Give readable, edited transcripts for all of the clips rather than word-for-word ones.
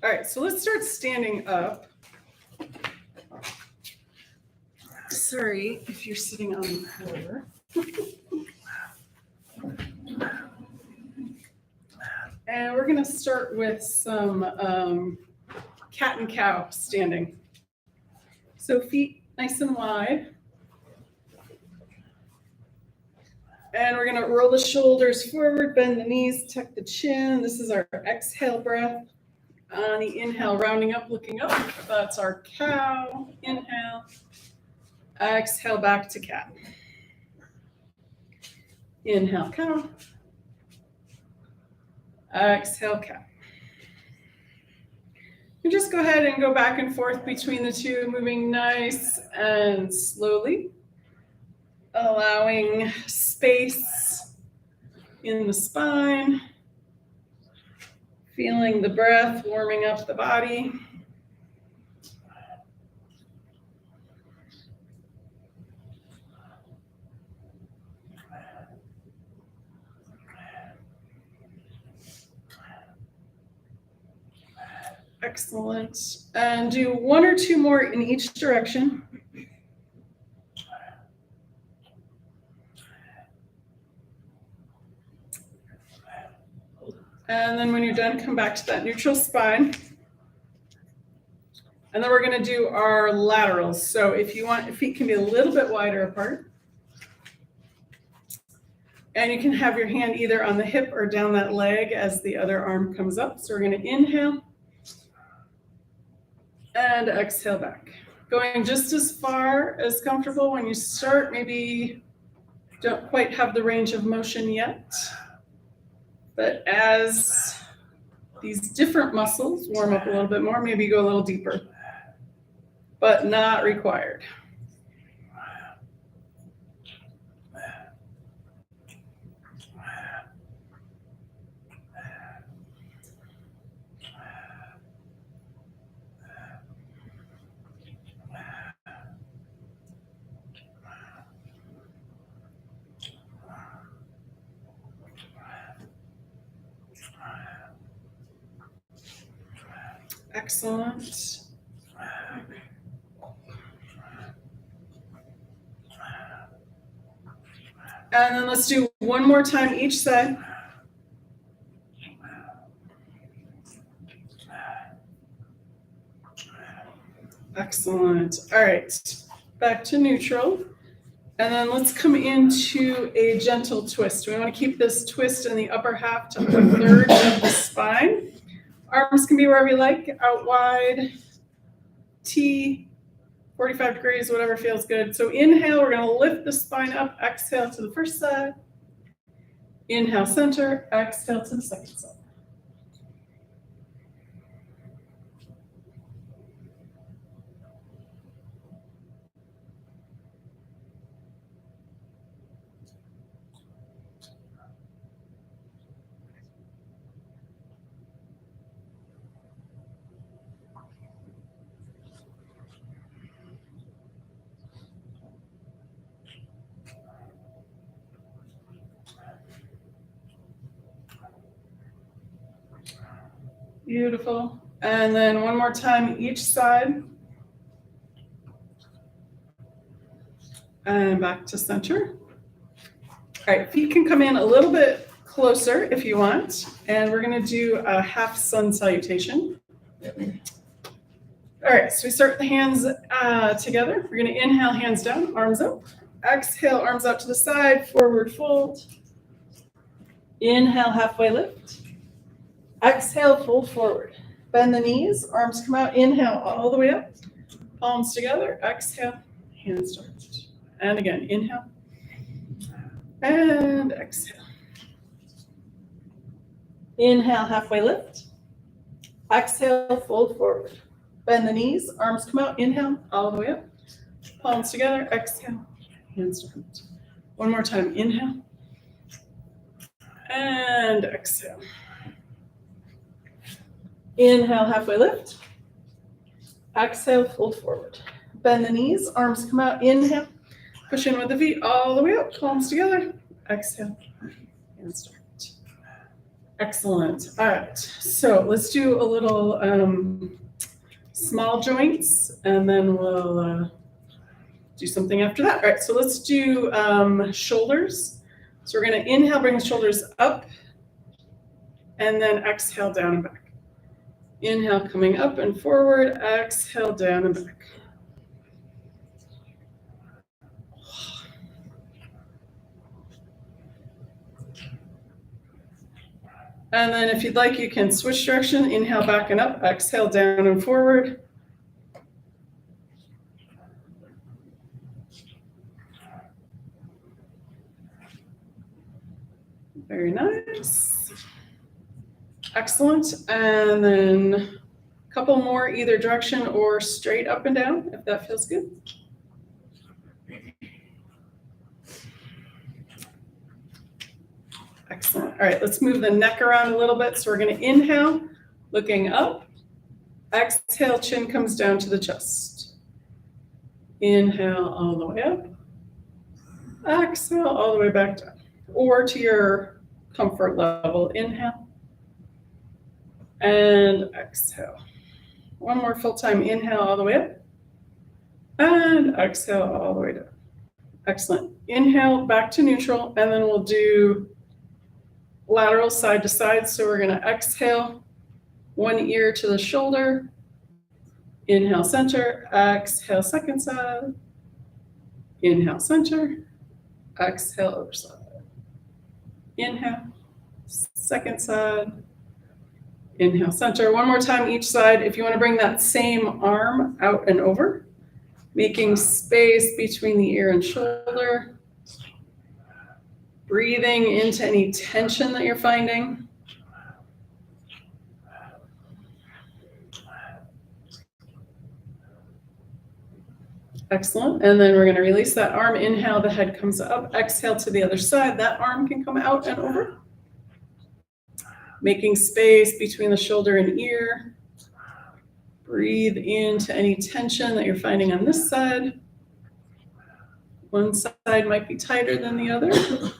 All right, so let's start standing up. Sorry if you're sitting on the floor. And we're going to start with some cat and cow standing. So feet nice and wide. And we're going to roll the shoulders forward, bend the knees, tuck the chin. This is our exhale breath. On the inhale, rounding up, looking up. That's our cow. Inhale. Exhale, back to cat. Inhale, cow. Exhale, cat. You just go ahead and go back and forth between the two, moving nice and slowly, allowing space in the spine, feeling the breath warming up the body. Excellent. And do one or two more in each direction. And then when you're done, come back to that neutral spine. And then we're going to do our laterals. So if you want, your feet can be a little bit wider apart. And you can have your hand either on the hip or down that leg as the other arm comes up. So we're going to inhale. And exhale back. Going just as far as comfortable. When you start, maybe don't quite have the range of motion yet. But as these different muscles warm up a little bit more, maybe go a little deeper. But not required. Excellent. And then let's do one more time each side. Excellent. All right, back to neutral. And then let's come into a gentle twist. We want to keep this twist in the upper half to upper third of the spine. Arms can be wherever you like, out wide, T, 45 degrees, whatever feels good. So inhale, we're going to lift the spine up. Exhale to the first side. Inhale, center. Exhale to the second side. Beautiful. And then one more time each side. And back to center. All right, feet can come in a little bit closer if you want. And we're going to do a half sun salutation. All right, so we start the hands together. We're going to inhale, hands down, arms up. Exhale, arms out to the side, forward fold. Inhale, halfway lift. Exhale, fold forward. Bend the knees, arms come out. Inhale, all the way up. Palms together. Exhale, hands start. And again, inhale. And exhale. Inhale, halfway lift. Exhale, fold forward. Bend the knees, arms come out. Inhale, all the way up. Palms together. Exhale, hands start. One more time. Inhale. And exhale. Inhale, halfway lift. Exhale, fold forward. Bend the knees, arms come out. Inhale, push in with the feet all the way up, palms together. Exhale, and start. Excellent. All right. So let's do a little small joints, and then we'll do something after that. All right. So let's do shoulders. So we're going to inhale, bring the shoulders up, and then exhale down and back. Inhale, coming up and forward. Exhale, down and back. And then if you'd like, you can switch direction. Inhale, back and up. Exhale, down and forward. Very nice. Excellent. And then a couple more either direction or straight up and down, if that feels good. Excellent. All right, let's move the neck around a little bit. So we're going to inhale, looking up. Exhale, chin comes down to the chest. Inhale all the way up. Exhale all the way back down. Or to your comfort level. Inhale. And exhale. One more full time. Inhale all the way up. And exhale all the way down. Excellent. Inhale back to neutral. And then we'll do lateral side to side. So we're going to exhale, one ear to the shoulder. Inhale, center. Exhale, second side. Inhale, center. Exhale, other side. Inhale, second side. Inhale, center. One more time each side. If you want to bring that same arm out and over, making space between the ear and shoulder. Breathing into any tension that you're finding. Excellent. And then we're going to release that arm. Inhale, the head comes up. Exhale to the other side. That arm can come out and over. Making space between the shoulder and ear. Breathe into any tension that you're finding on this side. One side might be tighter than the other.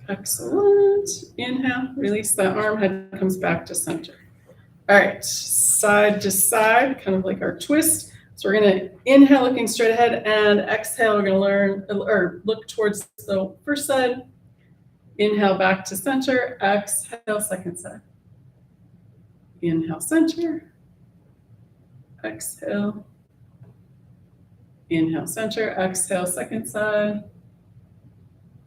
Excellent. Inhale, release that arm, head comes back to center. All right, side to side, kind of like our twist. So we're going to inhale, looking straight ahead, and exhale, we're going to look towards the first side. Inhale, back to center. Exhale, second side. Inhale, center. Exhale. Inhale, center. Exhale, second side.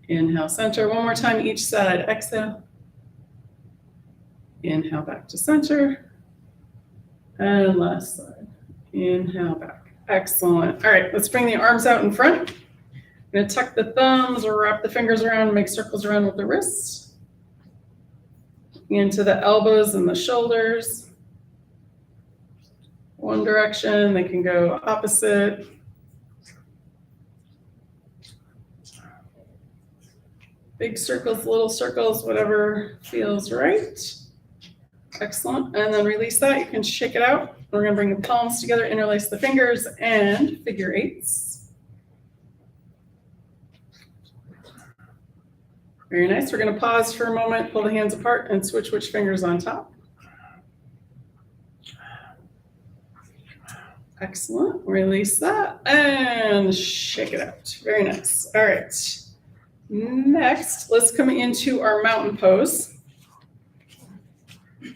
Inhale, center. One more time each side. Exhale. Inhale, back to center. And last side. Inhale, back. Excellent. All right, let's bring the arms out in front. I'm going to tuck the thumbs or wrap the fingers around, make circles around with the wrists. Into the elbows and the shoulders. One direction, they can go opposite. Big circles, little circles, whatever feels right. Excellent. And then release that. You can shake it out. We're going to bring the palms together, interlace the fingers, and figure eights. Very nice. We're going to pause for a moment, pull the hands apart, and switch which fingers on top. Excellent. Release that and shake it out. Very nice. All right. Next, let's come into our mountain pose.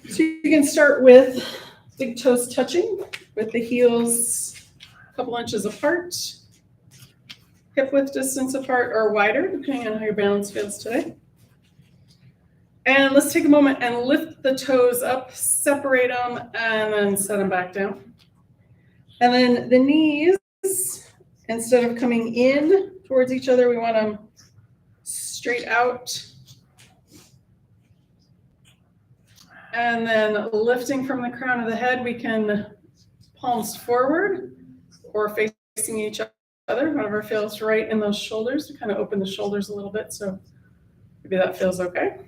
So you can start with big toes touching with the heels a couple inches apart, hip width distance apart or wider, depending on how your balance feels today. And let's take a moment and lift the toes up, separate them, and then set them back down. And then the knees, instead of coming in towards each other, we want them straight out. And then lifting from the crown of the head, we can palms forward or facing each other, whatever feels right in those shoulders. We kind of open the shoulders a little bit, so maybe that feels okay.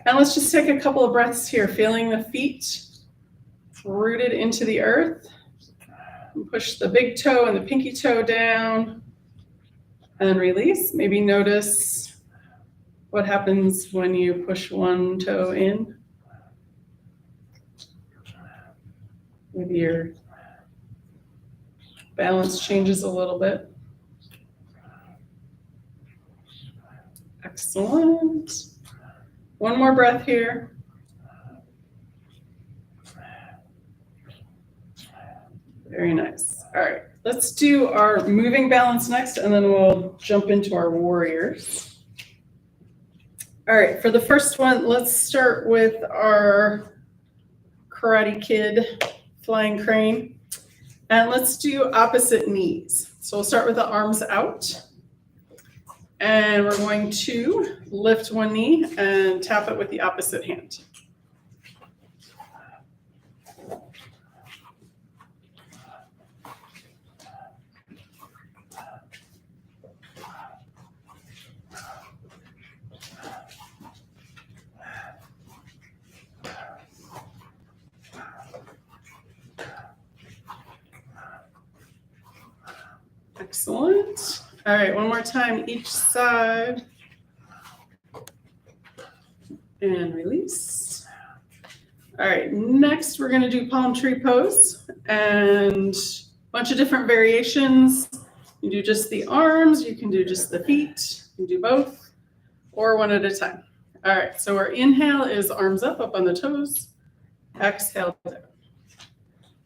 And let's just take a couple of breaths here, feeling the feet rooted into the earth. And push the big toe and the pinky toe down. and release. Maybe notice what happens when you push one toe in. Maybe your balance changes a little bit. Excellent. One more breath here. Very nice. All right, let's do our moving balance next, and then we'll jump into our warriors. All right, for the first one, let's start with our Karate Kid flying crane. And let's do opposite knees. So we'll start with the arms out. And we're going to lift one knee and tap it with the opposite hand. Excellent. All right, one more time, each side. And release. All right, next we're going to do palm tree pose and a bunch of different variations. You do just the arms, you can do just the feet, you can do both, or one at a time. All right, so our inhale is arms up on the toes, exhale down.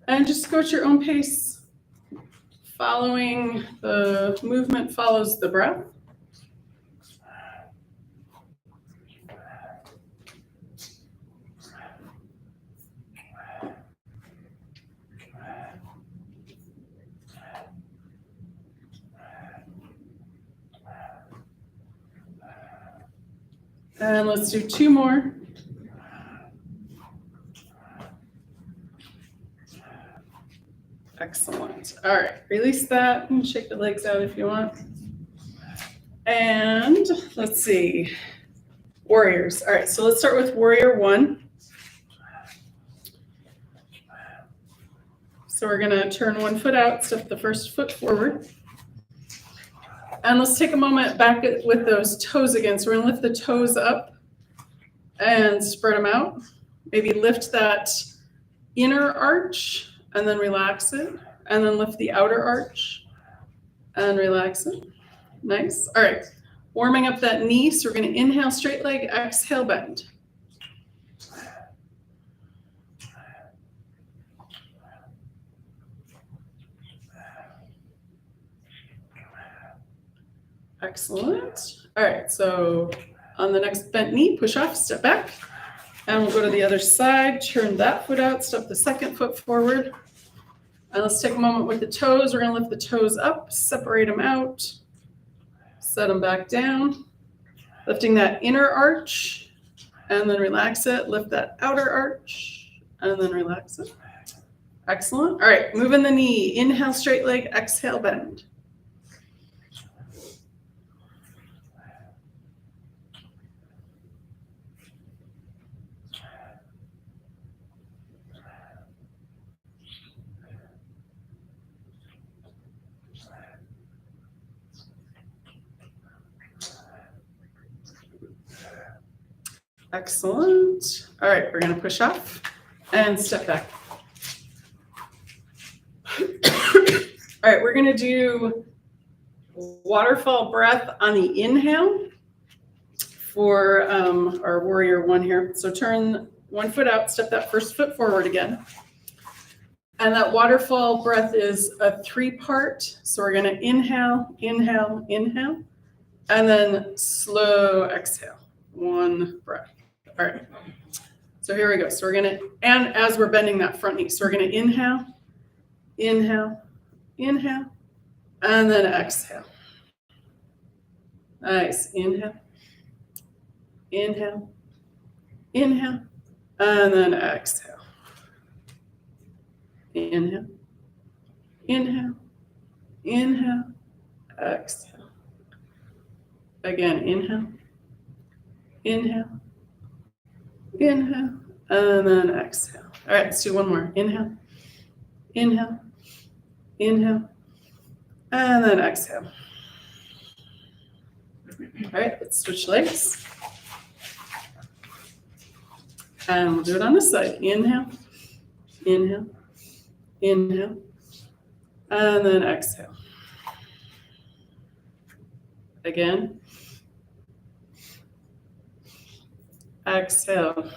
And just go at your own pace. Following the movement follows the breath. And let's do two more. Excellent. All right, release that and shake the legs out if you want. And let's see, warriors. All right, so let's start with warrior one. So we're gonna turn one foot out, step the first foot forward. And let's take a moment back with those toes again. So we're gonna lift the toes up and spread them out. Maybe lift that inner arch and then relax it. And then lift the outer arch and relax it. Nice. All right, warming up that knee. So we're gonna inhale, straight leg, exhale, bend. Excellent. All right, so on the next bent knee, push off, step back. And we'll go to the other side, turn that foot out, step the second foot forward. And let's take a moment with the toes. We're gonna lift the toes up, separate them out, set them back down, lifting that inner arch, and then relax it. Lift that outer arch, and then relax it. Excellent. All right, moving the knee. Inhale, straight leg, exhale, bend. Excellent. All right, we're gonna push off and step back. All right, we're gonna do waterfall breath on the inhale for our warrior one here. So turn one foot out, step that first foot forward again. And that waterfall breath is a 3-part. So we're gonna inhale, inhale, inhale, and then slow exhale, one breath. All right, so here we go. So we're gonna, and as we're bending that front knee, so we're gonna inhale, inhale, inhale, and then exhale. Nice, inhale, inhale, inhale, and then exhale. Inhale, inhale, inhale, exhale. Again, inhale, inhale, inhale, and then exhale. All right, let's do one more. Inhale, inhale, inhale, and then exhale. All right, let's switch legs. And we'll do it on this side. Inhale, inhale, inhale, and then exhale. Again. Exhale.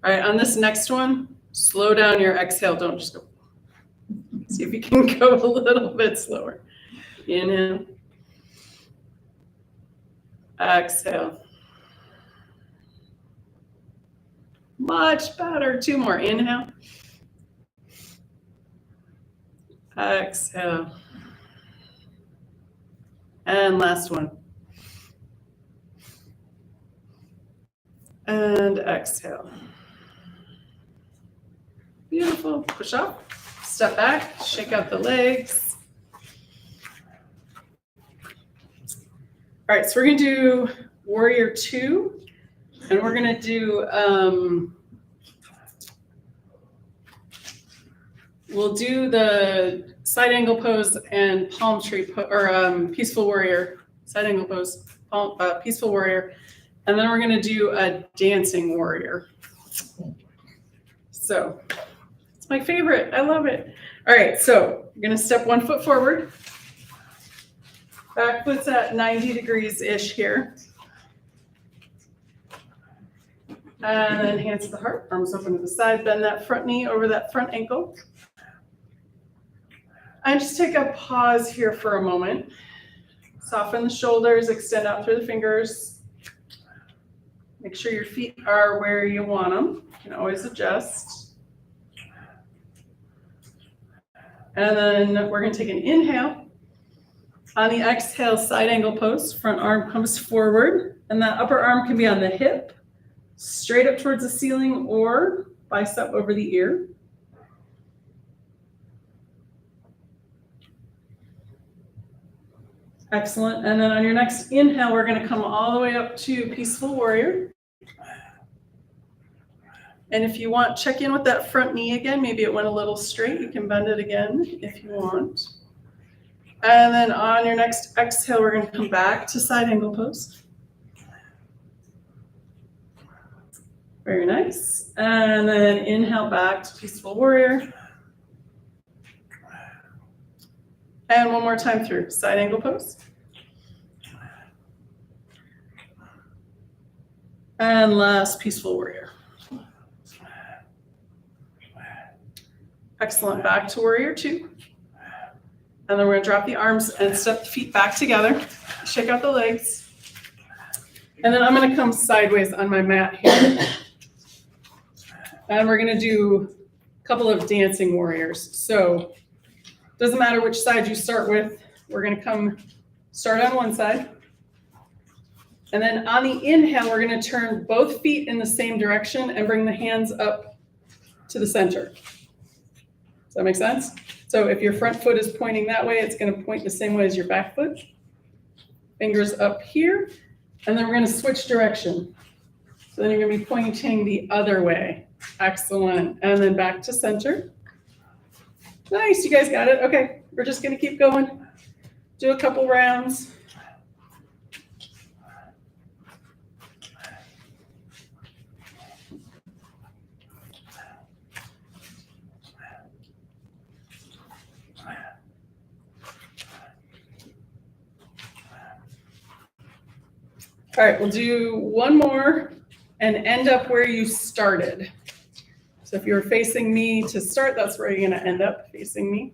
All right, on this next one, slow down your exhale. Don't just go. See if you can go a little bit slower. Inhale. Exhale. Much better. 2 more. Inhale. Exhale. And last one. And exhale. Beautiful. Push up. Step back. Shake out the legs. All right, so we're going to do Warrior 2. And we're going to do, we'll do the side angle pose and palm tree, or peaceful warrior, side angle pose, peaceful warrior. And then we're going to do a dancing warrior. So it's my favorite. I love it. All right, so you're going to step 1 foot forward. Back foot's at 90 degrees-ish here. And then hands to the heart, arms open to the side, bend that front knee over that front ankle. And just take a pause here for a moment. Soften the shoulders, extend out through the fingers. Make sure your feet are where you want them. You can always adjust. And then we're going to take an inhale. On the exhale, side angle pose, front arm comes forward, and that upper arm can be on the hip, straight up towards the ceiling, or bicep over the ear. Excellent. And then on your next inhale, we're going to come all the way up to peaceful warrior. And if you want, check in with that front knee again. Maybe it went a little straight. You can bend it again if you want. And then on your next exhale, we're going to come back to side angle pose. Very nice. And then inhale back to peaceful warrior. And one more time through side angle pose. And last, peaceful warrior. Excellent. Back to warrior 2. And then we're going to drop the arms and step the feet back together. Shake out the legs. And then I'm going to come sideways on my mat here. And we're going to do a couple of dancing warriors. So doesn't matter which side you start with. We're going to start on one side. And then on the inhale, we're going to turn both feet in the same direction and bring the hands up to the center. Does that make sense? So if your front foot is pointing that way, it's going to point the same way as your back foot. Fingers up here. And then we're going to switch direction. So then you're going to be pointing the other way. Excellent. And then back to center. Nice. You guys got it. Okay. We're just going to keep going. Do a couple rounds. All right, we'll do one more and end up where you started. So if you're facing me to start, that's where you're going to end up, facing me.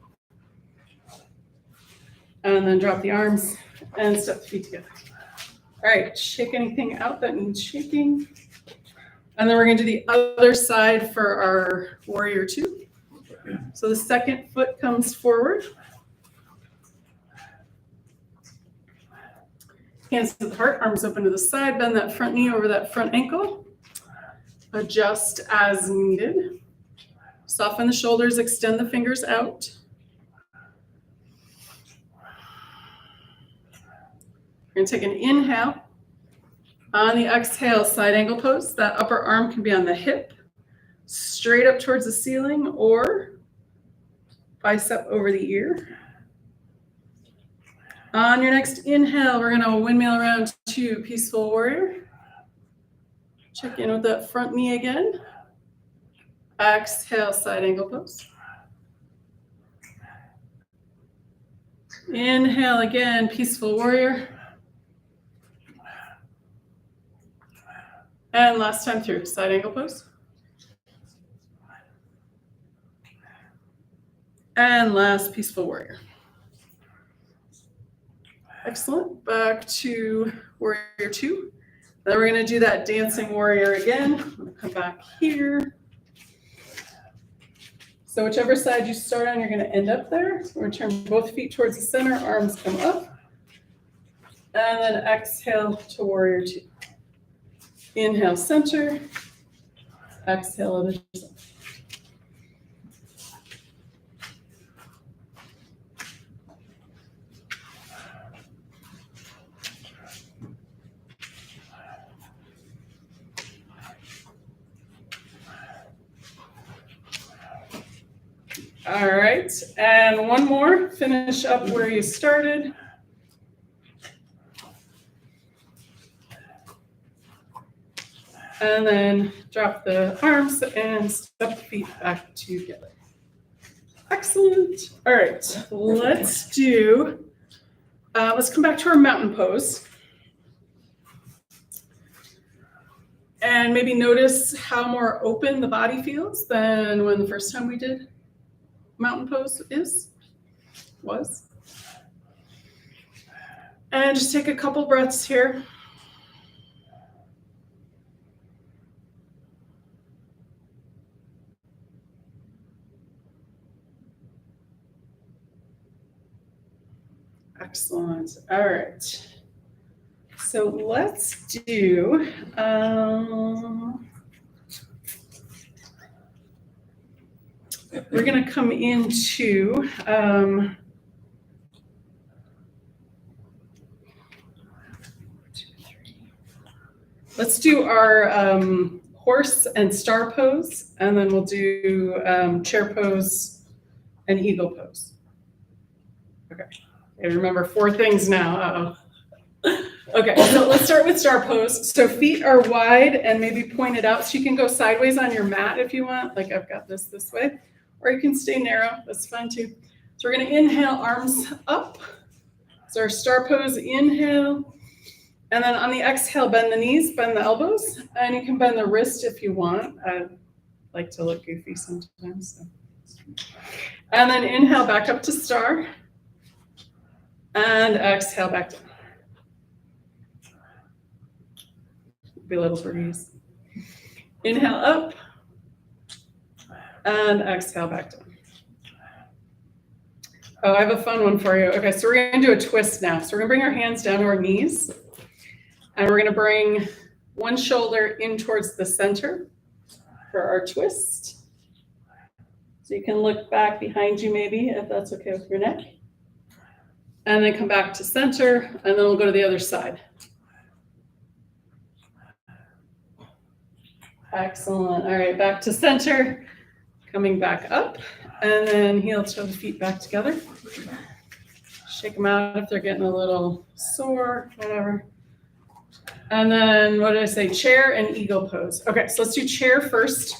And then drop the arms and step the feet together. All right, shake anything out that needs shaking. And then we're going to do the other side for our warrior 2. So the second foot comes forward. Hands to the heart, arms open to the side, bend that front knee over that front ankle. Adjust as needed. Soften the shoulders, extend the fingers out. We're going to take an inhale. On the exhale, side angle pose. That upper arm can be on the hip, straight up towards the ceiling, or bicep over the ear. On your next inhale, we're gonna windmill around to peaceful warrior. Check in with that front knee again. Exhale, side angle pose. Inhale again, peaceful warrior. And last time through, side angle pose. And last, peaceful warrior. Excellent. Back to warrior 2. Then we're going to do that dancing warrior again. I'm going to come back here. So whichever side you start on, you're going to end up there. So we're going to turn both feet towards the center, arms come up. And then exhale to warrior 2. Inhale, center. Exhale, other side. All right, and one more, finish up where you started. And then drop the arms and step the feet back together. Excellent. All right, let's come back to our mountain pose. And maybe notice how more open the body feels than when the first time we did mountain pose was. And just take a couple breaths here. Excellent. All right. So let's do, we're going to come into, let's do our horse and star pose, and then we'll do chair pose and eagle pose. Okay. And remember 4 things now. Uh-oh. Okay, so let's start with star pose. So feet are wide and maybe pointed out. So you can go sideways on your mat if you want, like I've got this way, or you can stay narrow. That's fine too. So we're going to inhale, arms up. So our star pose, inhale. And then on the exhale, bend the knees, bend the elbows, and you can bend the wrist if you want. I like to look goofy sometimes. So. And then inhale back up to star. And exhale back down. Be a little breeze. Inhale up. And exhale back down. Oh, I have a fun one for you. Okay, so we're going to do a twist now. So we're going to bring our hands down to our knees. And we're going to bring one shoulder in towards the center for our twist. So you can look back behind you maybe, if that's okay with your neck. And then come back to center, and then we'll go to the other side. Excellent. All right, back to center, coming back up, and then heel toe the feet back together. Shake them out if they're getting a little sore, whatever. And then what did I say? Chair and eagle pose. Okay, so let's do chair first.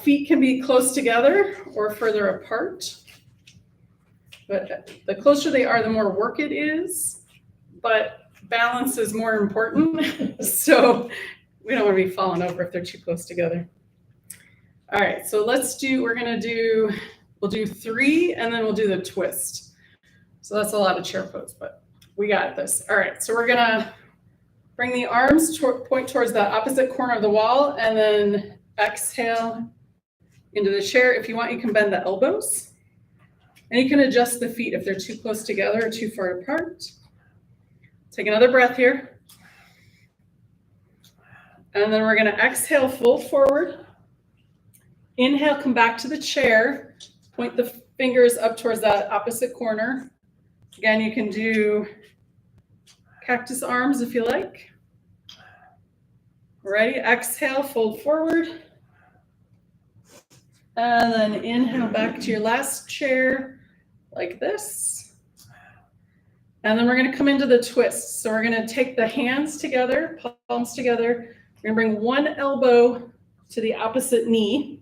Feet can be close together or further apart. But the closer they are, the more work it is. But balance is more important. So we don't want to be falling over if they're too close together. All right, so we'll do 3 and then we'll do the twist. So that's a lot of chair pose, but we got this. All right, so we're gonna bring the arms point towards the opposite corner of the wall and then exhale into the chair. If you want, you can bend the elbows. And you can adjust the feet if they're too close together or too far apart. Take another breath here. And then we're going to exhale, fold forward. Inhale, come back to the chair. Point the fingers up towards that opposite corner. Again, you can do cactus arms if you like. Ready? Exhale, fold forward. And then inhale back to your last chair like this. And then we're going to come into the twist. So we're going to take the hands together, palms together. We're going to bring one elbow to the opposite knee.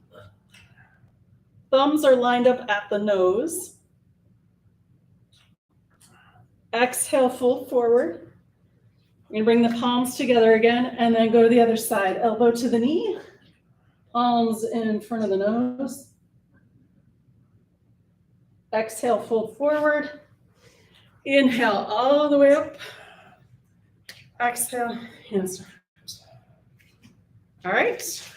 Thumbs are lined up at the nose. Exhale, fold forward. We're going to bring the palms together again and then go to the other side. Elbow to the knee, palms in front of the nose. Exhale, fold forward. Inhale all the way up. Exhale, hands down. All right,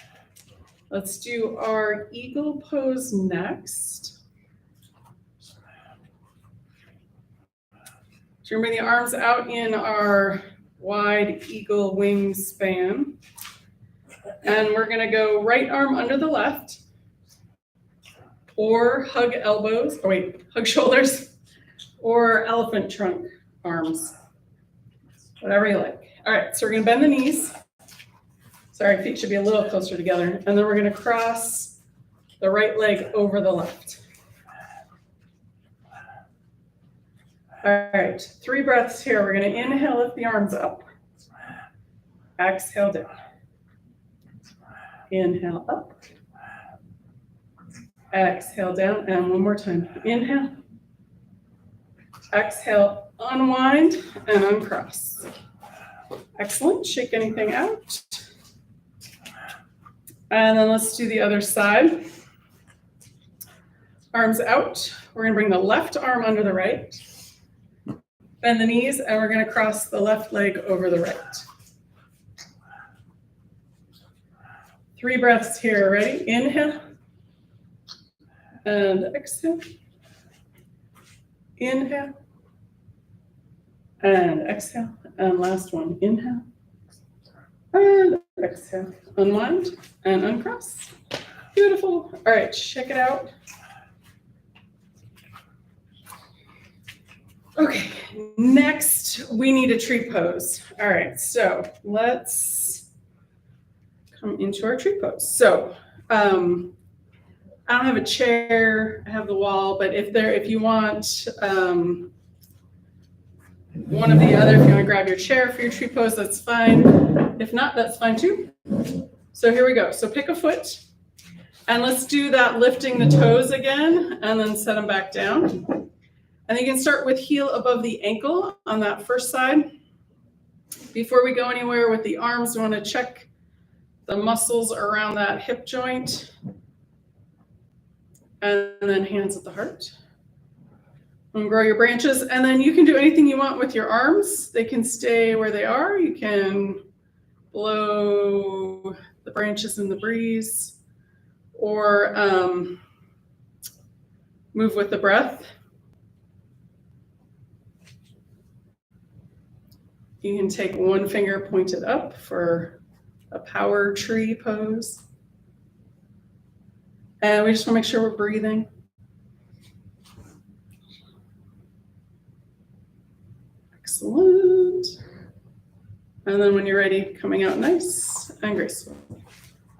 let's do our eagle pose next. So we're bringing the arms out in our wide eagle wingspan. And we're gonna go right arm under the left, or hug elbows, hug shoulders, or elephant trunk arms, whatever you like. All right, so we're gonna bend the knees. Sorry, feet should be a little closer together. And then we're gonna cross the right leg over the left. All right, 3 breaths here. We're gonna inhale, lift the arms up. Exhale down. Inhale up. Exhale down, and one more time. Inhale. Exhale, unwind and uncross. Excellent, shake anything out. And then let's do the other side. Arms out. We're gonna bring the left arm under the right. Bend the knees, and we're gonna cross the left leg over the right. 3 breaths here, ready? Inhale. And exhale. Inhale. And exhale. And last one, inhale. And exhale. Unwind and uncross. Beautiful. All right, check it out. Okay, next we need a tree pose. All right, so let's come into our tree pose. So I don't have a chair, I have the wall, but if you want one of the other, if you want to grab your chair for your tree pose, that's fine. If not, that's fine too. So here we go. So pick a foot and let's do that lifting the toes again and then set them back down. And you can start with heel above the ankle on that first side. Before we go anywhere with the arms, we want to check the muscles around that hip joint. And then hands at the heart. And grow your branches. And then you can do anything you want with your arms. They can stay where they are. You can blow the branches in the breeze or move with the breath. You can take one finger pointed up for a power tree pose. And we just want to make sure we're breathing. Excellent. And then when you're ready, coming out nice and graceful.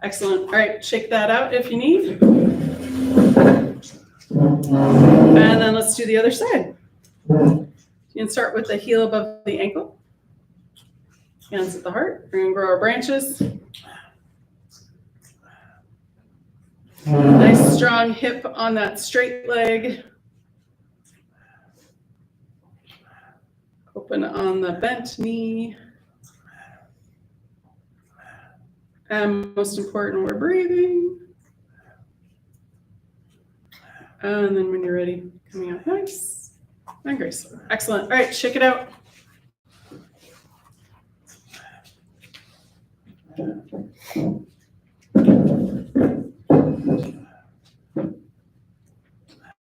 Excellent. All right, shake that out if you need. And then let's do the other side. You can start with the heel above the ankle. Hands at the heart. We're going to grow our branches. Nice strong hip on that straight leg. Open on the bent knee. And most important, we're breathing. And then when you're ready, coming out nice and graceful. Excellent. All right, shake it out.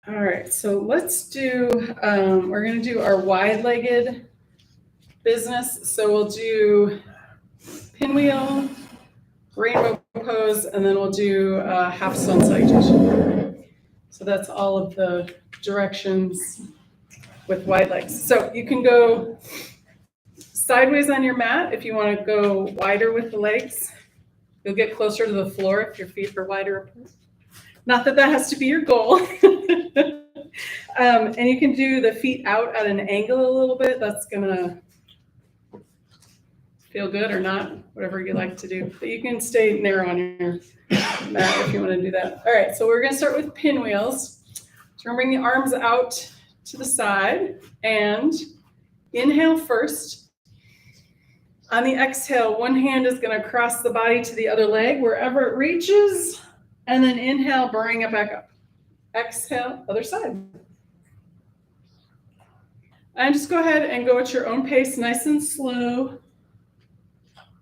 All right, so let's do, we're going to do our wide-legged business. So we'll do pinwheel, rainbow pose, and then we'll do half sun salutation. So that's all of the directions with wide legs. So you can go sideways on your mat if you want to go wider with the legs. You'll get closer to the floor if your feet are wider apart. Not that that has to be your goal. And you can do the feet out at an angle a little bit. That's gonna feel good or not, whatever you like to do. But you can stay narrow on your mat if you want to do that. All right, so we're gonna start with pinwheels. So we're gonna bring the arms out to the side and inhale first. On the exhale, one hand is gonna cross the body to the other leg, wherever it reaches, and then inhale, bring it back up. Exhale, other side. And just go ahead and go at your own pace, nice and slow,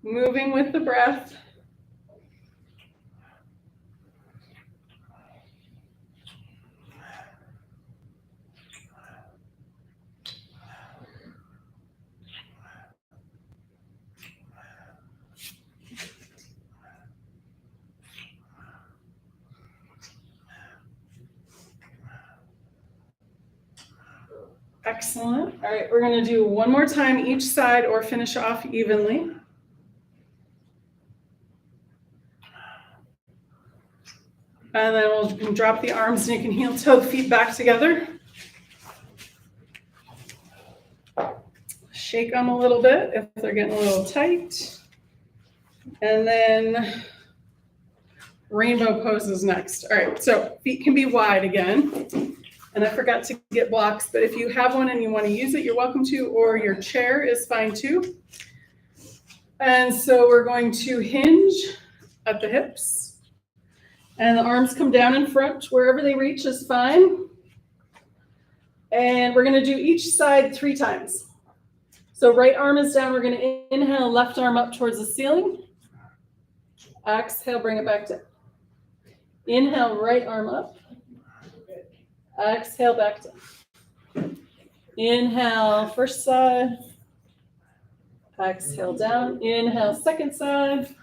moving with the breath. Excellent. All right, we're going to do one more time each side or finish off evenly. And then we'll drop the arms and you can heel toe the feet back together. Shake them a little bit if they're getting a little tight. And then rainbow poses next. All right, so feet can be wide again. And I forgot to get blocks, but if you have one and you want to use it, you're welcome to, or your chair is fine too. And so we're going to hinge at the hips. And the arms come down in front. Wherever they reach is fine. And we're going to do each side 3 times. So right arm is down. We're going to inhale, left arm up towards the ceiling. Exhale, bring it back down. Inhale, right arm up. Exhale, back down. Inhale, first side. Exhale, down. Inhale, second side.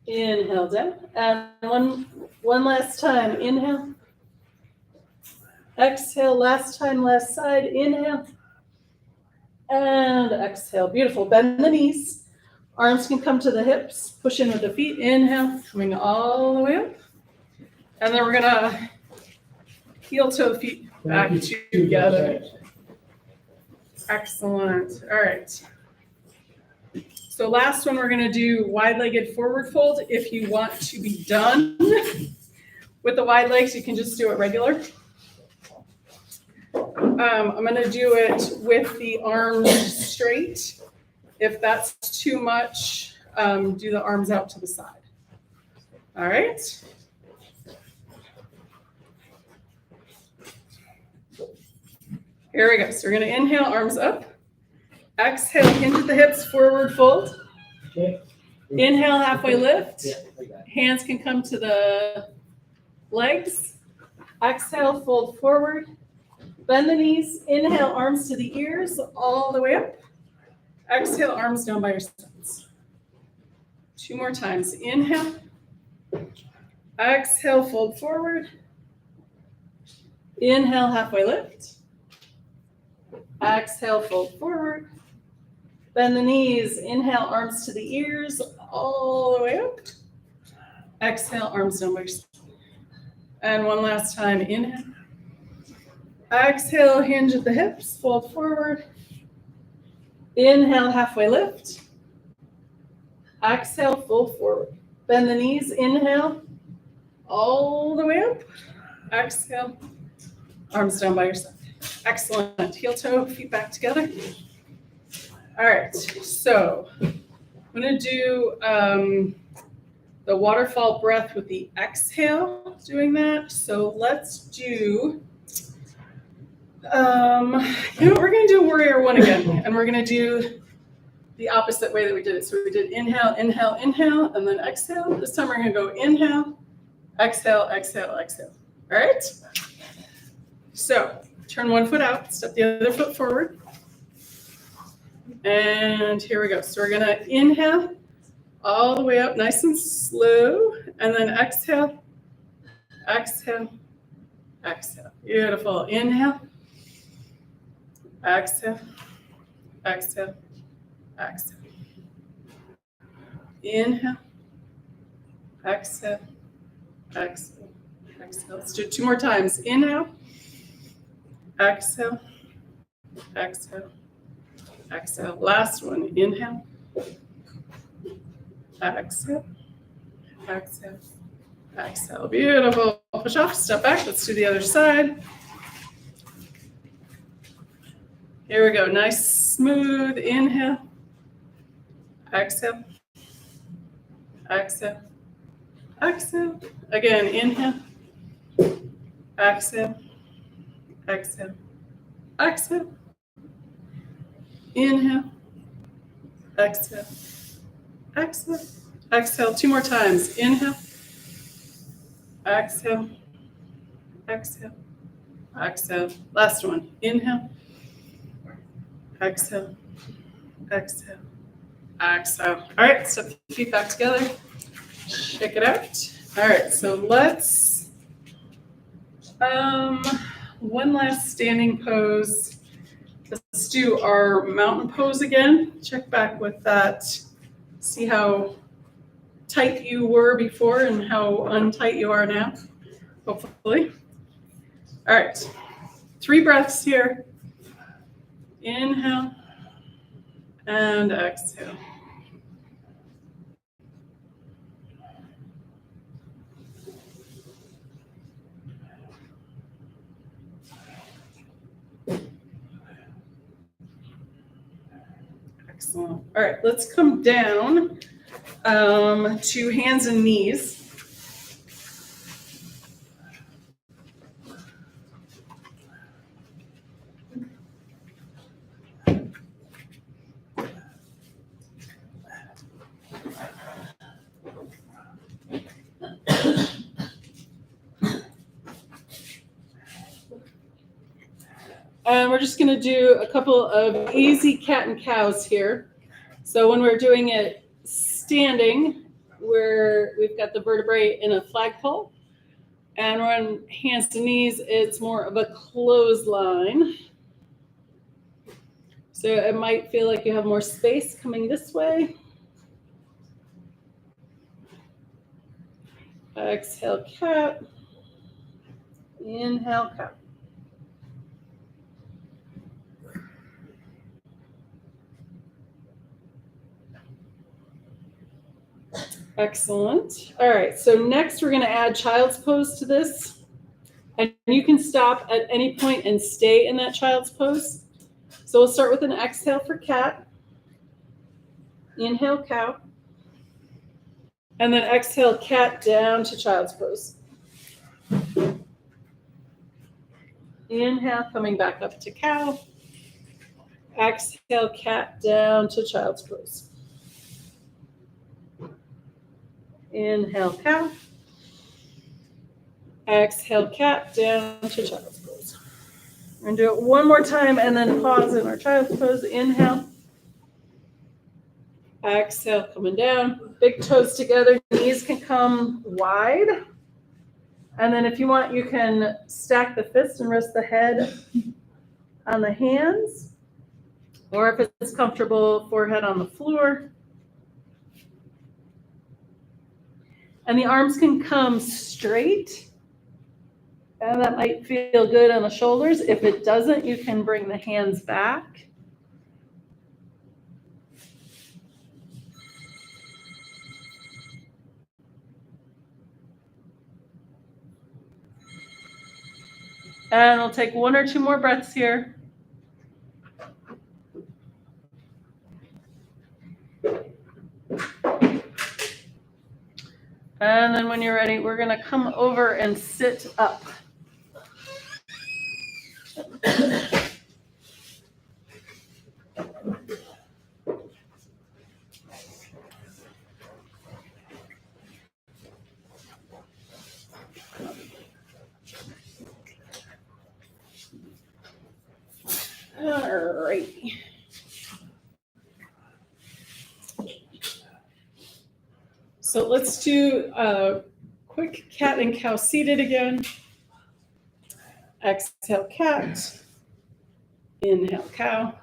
Inhale, down. And one last time. Inhale. Exhale, last time, last side. Inhale. And exhale. Beautiful. Bend the knees. Arms can come to the hips. Push in with the feet. Inhale, coming all the way up. And then we're going to heel toe feet back together. Excellent. All right. So last one, we're going to do wide-legged forward fold. If you want to be done with the wide legs, you can just do it regular. I'm going to do it with the arms straight. If that's too much, do the arms out to the side. All right. Here we go. So we're going to inhale, arms up. Exhale, hinge at the hips, forward fold. Okay. Inhale, halfway lift. Hands can come to the legs. Exhale, fold forward. Bend the knees. Inhale, arms to the ears, all the way up. Exhale, arms down by your sides. 2 more times. Inhale. Exhale, fold forward. Inhale, halfway lift. Exhale, fold forward. Bend the knees. Inhale, arms to the ears, all the way up. Exhale, arms down by your side. And one last time. Inhale. Exhale, hinge at the hips, fold forward. Inhale, halfway lift. Exhale, fold forward. Bend the knees. Inhale, all the way up. Exhale, arms down by your side. Excellent. Heel toe, feet back together. All right, so I'm going to do the waterfall breath with the exhale, doing that. So let's do, we're going to do warrior 1 again, and we're going to do the opposite way that we did it. So we did inhale, inhale, inhale, and then exhale. This time we're going to go inhale, exhale, exhale, exhale. All right? So turn one foot out, step the other foot forward. And here we go. So we're going to inhale all the way up, nice and slow. And then exhale, exhale, exhale. Beautiful. Inhale, exhale, exhale, exhale. Inhale, exhale, exhale, exhale. Let's do it 2 more times. Inhale, Exhale, exhale, exhale. Last one, inhale, exhale, exhale, exhale. Beautiful. Push off, step back. Let's do the other side. Here we go. Nice, smooth inhale. Exhale. Exhale. Exhale. Again, inhale. Exhale. Exhale. Exhale. Inhale. Exhale. Exhale. Exhale. 2 more times. Inhale. Exhale. Exhale. Exhale. Last one. Inhale. Exhale. Exhale. Exhale. All right, step the feet back together. Shake it out. All right, so let's one last standing pose. Let's do our mountain pose again. Check back with that. See how tight you were before and how untight you are now, hopefully. All right, 3 breaths here. Inhale and exhale. Excellent. All right, let's come down to hands and knees. And we're just going to do a couple of easy cat and cows here. So when we're doing it standing, we've got the vertebrae in a flagpole. And on hands to knees, it's more of a clothesline. So it might feel like you have more space coming this way. Exhale, cat. Inhale, cat. Excellent. All right, so next we're going to add child's pose to this. And you can stop at any point and stay in that child's pose. So we'll start with an exhale for cat. Inhale, cow. And then exhale, cat down to child's pose. Inhale, coming back up to cow. Exhale, cat down to child's pose. Inhale, cow. Exhale, cat down to child's pose. We're going to do it one more time and then pause in our child's pose. Inhale. Exhale, coming down. Big toes together. Knees can come wide. And then if you want, you can stack the fists and rest the head on the hands. Or if it's comfortable, forehead on the floor. And the arms can come straight. And that might feel good on the shoulders. If it doesn't, you can bring the hands back. And we'll take 1 or 2 more breaths here. And then when you're ready, we're going to come over and sit up. All right. So let's do a quick cat and cow seated again. Exhale, cat. Inhale, cow.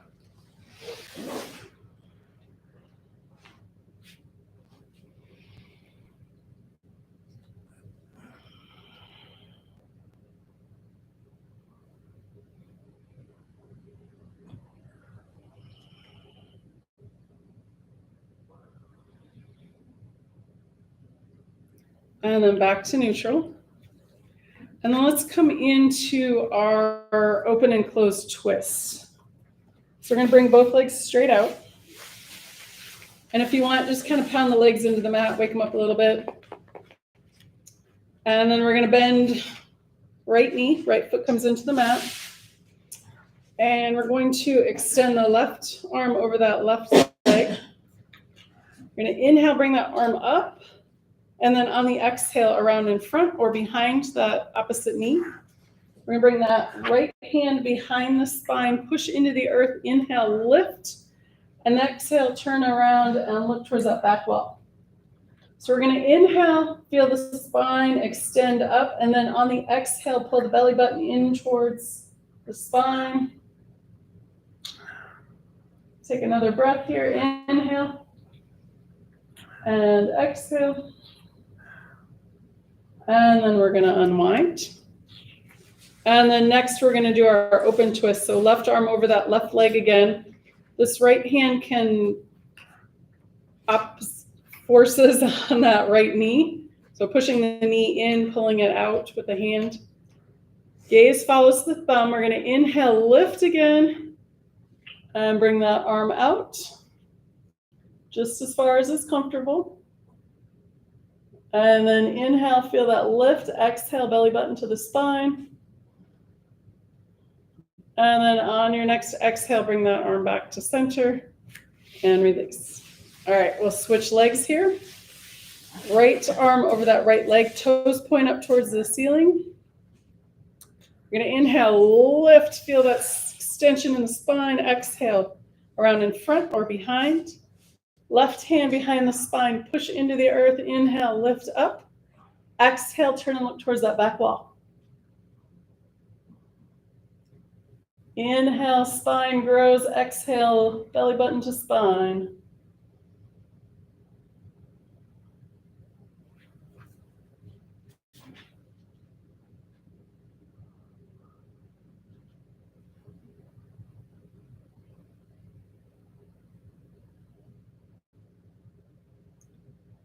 and then back to neutral. And then let's come into our open and closed twist. So we're gonna bring both legs straight out. And if you want, just kind of pound the legs into the mat, wake them up a little bit. And then we're gonna bend right knee, right foot comes into the mat. And we're going to extend the left arm over that left leg. We're gonna inhale, bring that arm up. And then on the exhale, around in front or behind that opposite knee. We're gonna bring that right hand behind the spine, push into the earth, inhale, lift. And exhale, turn around and look towards that back wall. So we're gonna inhale, feel the spine extend up, and then on the exhale, pull the belly button in towards the spine. Take another breath here, inhale, and exhale. And then we're gonna unwind. And then next we're gonna do our open twist. So left arm over that left leg again. This right hand can up forces on that right knee. So pushing the knee in, pulling it out with the hand. Gaze follows the thumb. We're gonna inhale, lift again, and bring that arm out just as far as is comfortable. And then inhale, feel that lift. Exhale, belly button to the spine. And then on your next exhale, bring that arm back to center and release. All right, we'll switch legs here. Right arm over that right leg, toes point up towards the ceiling. We're gonna inhale, lift, feel that extension in the spine. Exhale, around in front or behind. Left hand behind the spine, push into the earth. Inhale, lift up. Exhale, turn and look towards that back wall. Inhale, spine grows. Exhale, belly button to spine.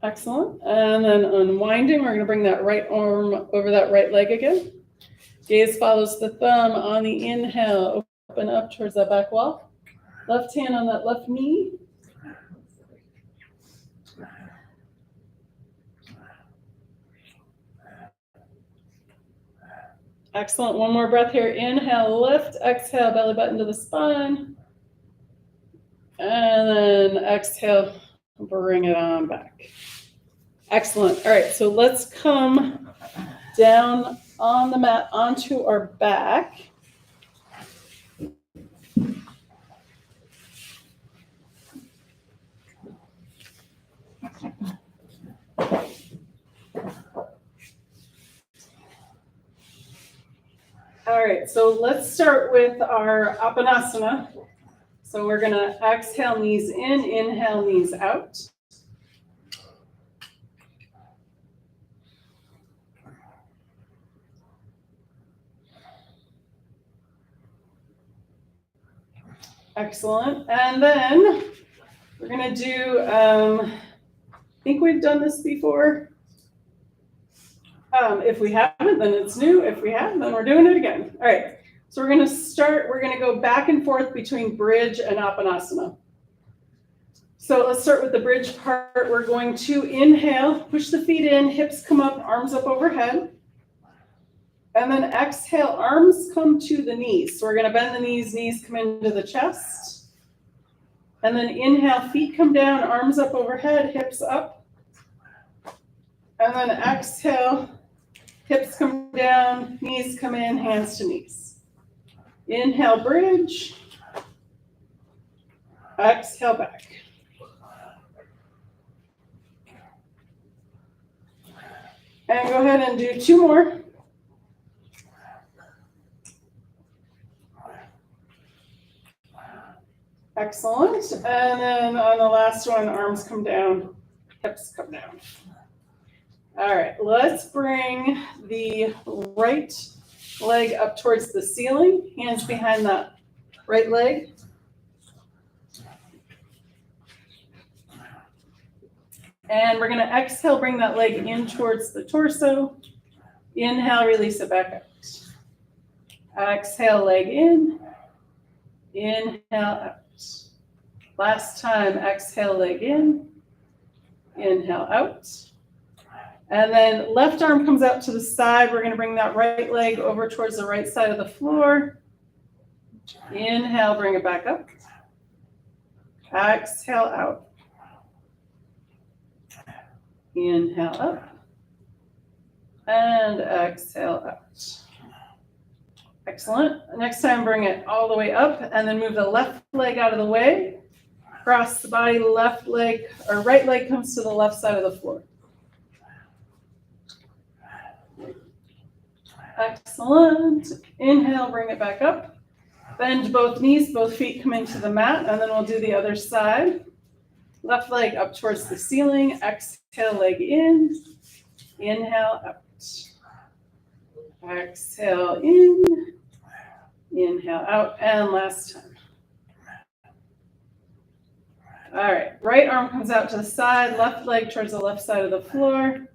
Excellent. And then unwinding, we're going to bring that right arm over that right leg again. Gaze follows the thumb on the inhale. Open up towards that back wall. Left hand on that left knee. Excellent. One more breath here. Inhale, lift. Exhale, belly button to the spine. And then exhale, bring it on back. Excellent. All right, so let's come down on the mat onto our back. All right, so let's start with our Apanasana. So we're gonna exhale, knees in, inhale, knees out. Excellent. And then we're going to do, I think we've done this before. If we haven't, then it's new. If we have, then we're doing it again. All right. So we're going to go back and forth between bridge and Apanasana. So let's start with the bridge part. We're going to inhale, push the feet in, hips come up, arms up overhead. And then exhale, arms come to the knees. So we're going to bend the knees come into the chest. And then inhale, feet come down, arms up overhead, hips up. And then exhale, hips come down, knees come in, hands to knees. Inhale, bridge. Exhale, back. And go ahead and do two more. Excellent. And then on the last one, arms come down, hips come down. All right, let's bring the right leg up towards the ceiling, hands behind that right leg. And we're gonna exhale, bring that leg in towards the torso. Inhale, release it back out. Exhale, leg in. Inhale, out. Last time, exhale, leg in. Inhale, out. And then left arm comes out to the side. We're gonna bring that right leg over towards the right side of the floor. Inhale, bring it back up. Exhale, out. Inhale, up. And exhale, out. Excellent. Next time, bring it all the way up and then move the left leg out of the way. Cross the body, left leg, or right leg comes to the left side of the floor. Excellent. Inhale, bring it back up. Bend both knees, both feet come into the mat, and then we'll do the other side. Left leg up towards the ceiling. Exhale, leg in. Inhale, out. Exhale, in. Inhale, out. And last time. All right. Right arm comes out to the side. Left leg towards the left side of the floor.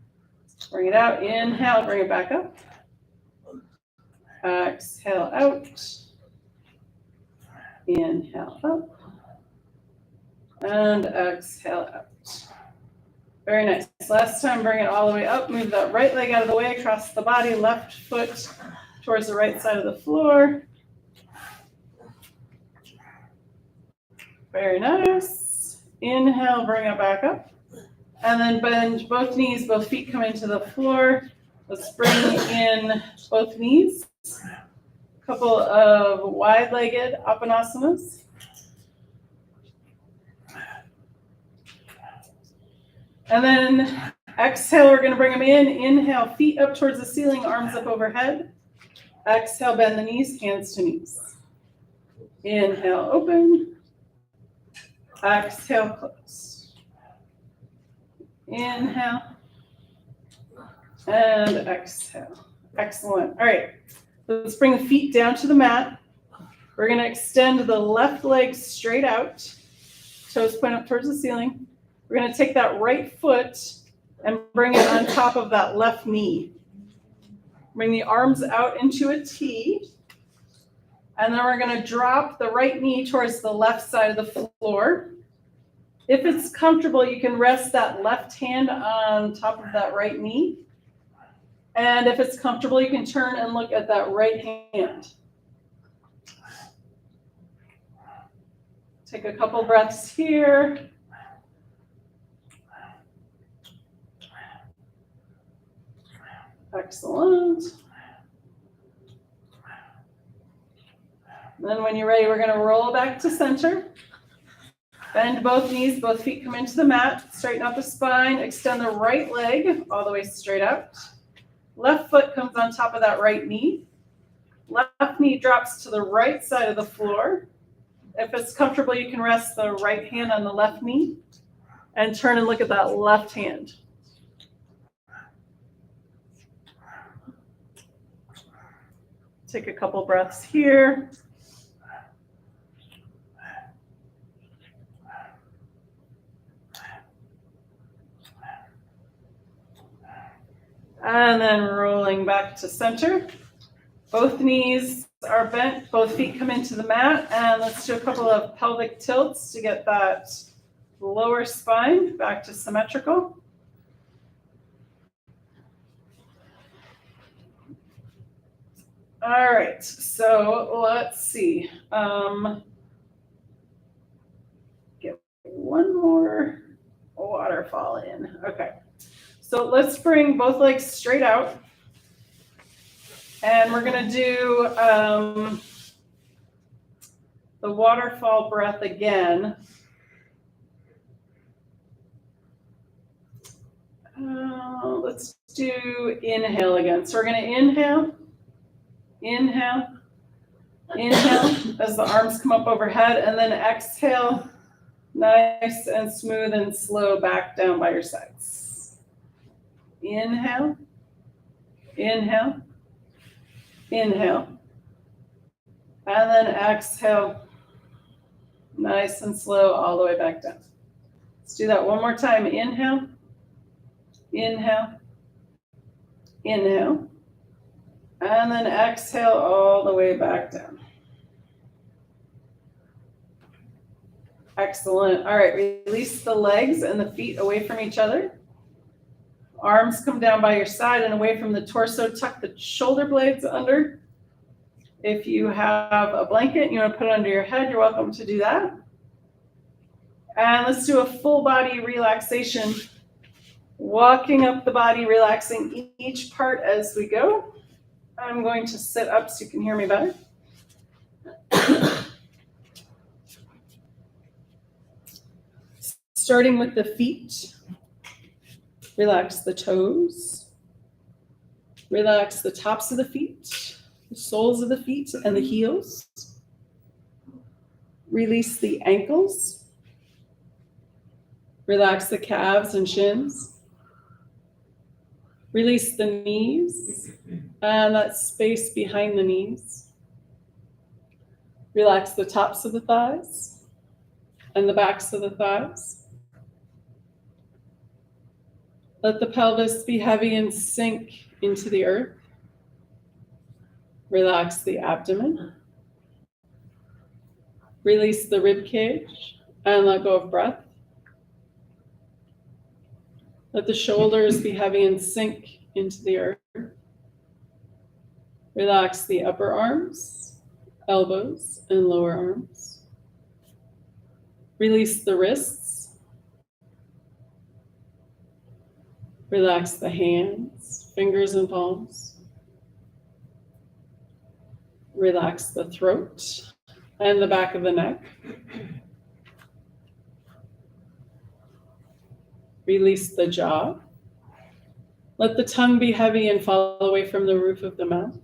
Bring it out. Inhale, bring it back up. Exhale, out. Inhale, up. And exhale, out. Very nice. Last time, bring it all the way up. Move that right leg out of the way, across the body, left foot towards the right side of the floor. Very nice. Inhale, bring it back up. And then bend both knees, both feet come into the floor. Let's bring in both knees. A couple of wide-legged Appanasanas. And then exhale, we're going to bring them in. Inhale, feet up towards the ceiling, arms up overhead. Exhale, bend the knees, hands to knees. Inhale, open. Exhale, close. Inhale. And exhale. Excellent. All right. Let's bring the feet down to the mat. We're going to extend the left leg straight out. Toes point up towards the ceiling. We're going to take that right foot and bring it on top of that left knee. Bring the arms out into a T. And then we're going to drop the right knee towards the left side of the floor. If it's comfortable, you can rest that left hand on top of that right knee. And if it's comfortable, you can turn and look at that right hand. Take a couple breaths here. Excellent. Then when you're ready, we're going to roll back to center. Bend both knees, both feet come into the mat. Straighten out the spine. Extend the right leg all the way straight out. Left foot comes on top of that right knee. Left knee drops to the right side of the floor. If it's comfortable, you can rest the right hand on the left knee and turn and look at that left hand. Take a couple breaths here. And then rolling back to center. Both knees are bent, both feet come into the mat, and let's do a couple of pelvic tilts to get that lower spine back to symmetrical. All right, so let's see. Get one more waterfall in. Okay, so let's bring both legs straight out. And we're going to do the waterfall breath again. Let's do inhale again. So we're going to inhale, inhale, inhale as the arms come up overhead, and then exhale, nice and smooth and slow back down by your sides. Inhale, inhale. Inhale, and then exhale, nice and slow all the way back down. Let's do that one more time. Inhale, Inhale, inhale, and then exhale all the way back down. Excellent. All right, release the legs and the feet away from each other. Arms come down by your side and away from the torso. Tuck the shoulder blades under. If you have a blanket and you want to put it under your head, you're welcome to do that. And let's do a full body relaxation. Walking up the body, relaxing each part as we go. I'm going to sit up so you can hear me better. Starting with the feet, relax the toes. Relax the tops of the feet, the soles of the feet, and the heels. Release the ankles. Relax the calves and shins. Release the knees and that space behind the knees. Relax the tops of the thighs and the backs of the thighs. Let the pelvis be heavy and sink into the earth. Relax the abdomen. Release the rib cage and let go of breath. Let the shoulders be heavy and sink into the earth. Relax the upper arms, elbows, and lower arms. Release the wrists. Relax the hands, fingers, and palms. Relax the throat and the back of the neck. Release the jaw. Let the tongue be heavy and fall away from the roof of the mouth.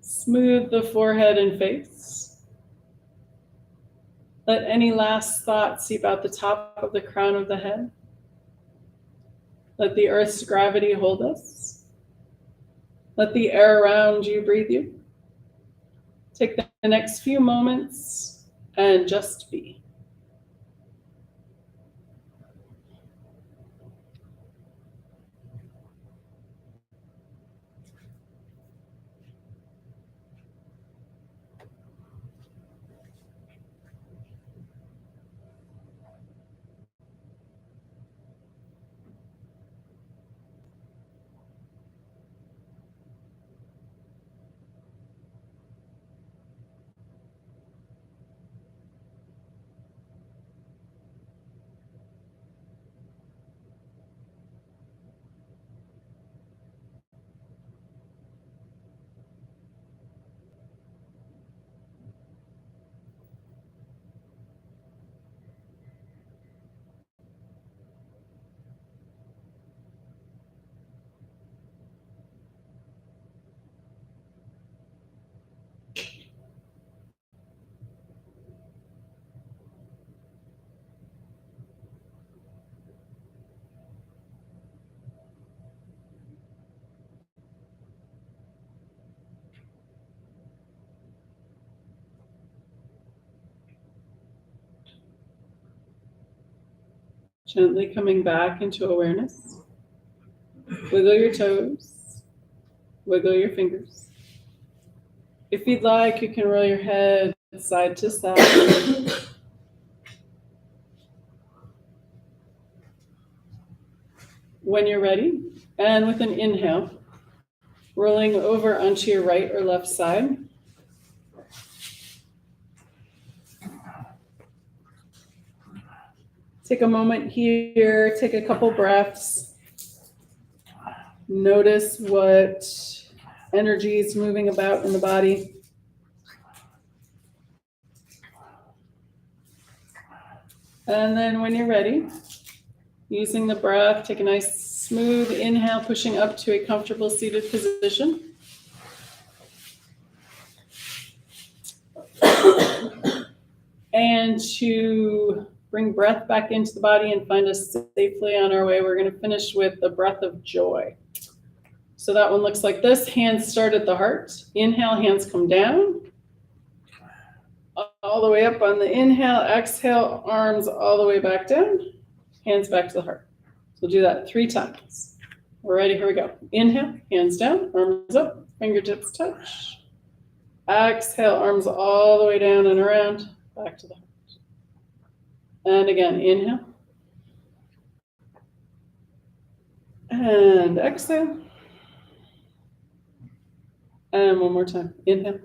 Smooth the forehead and face. Let any last thought seep out the top of the crown of the head. Let the earth's gravity hold us. Let the air around you breathe you. Take the next few moments and just be. Gently coming back into awareness. Wiggle your toes. Wiggle your fingers. If you'd like, you can roll your head side to side. When you're ready, and with an inhale, rolling over onto your right or left side. Take a moment here, take a couple breaths. Notice what energy is moving about in the body. And then when you're ready, using the breath, take a nice smooth inhale, pushing up to a comfortable seated position. And to bring breath back into the body and find us safely on our way, we're going to finish with the breath of joy. So that one looks like this. Hands start at the heart. Inhale, hands come down. All the way up on the inhale. Exhale, arms all the way back down. Hands back to the heart. So do that 3 times. We're ready, here we go. Inhale, hands down, arms up, fingertips touch. Exhale, arms all the way down and around, back to the heart. And again, inhale. And exhale. And one more time, inhale.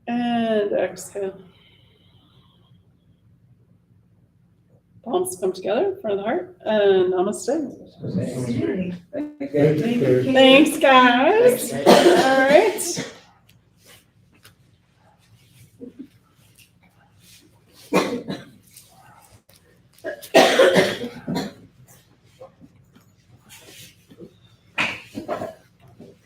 And exhale. Palms come together in front of the heart, and namaste. Thank you. Thanks, guys.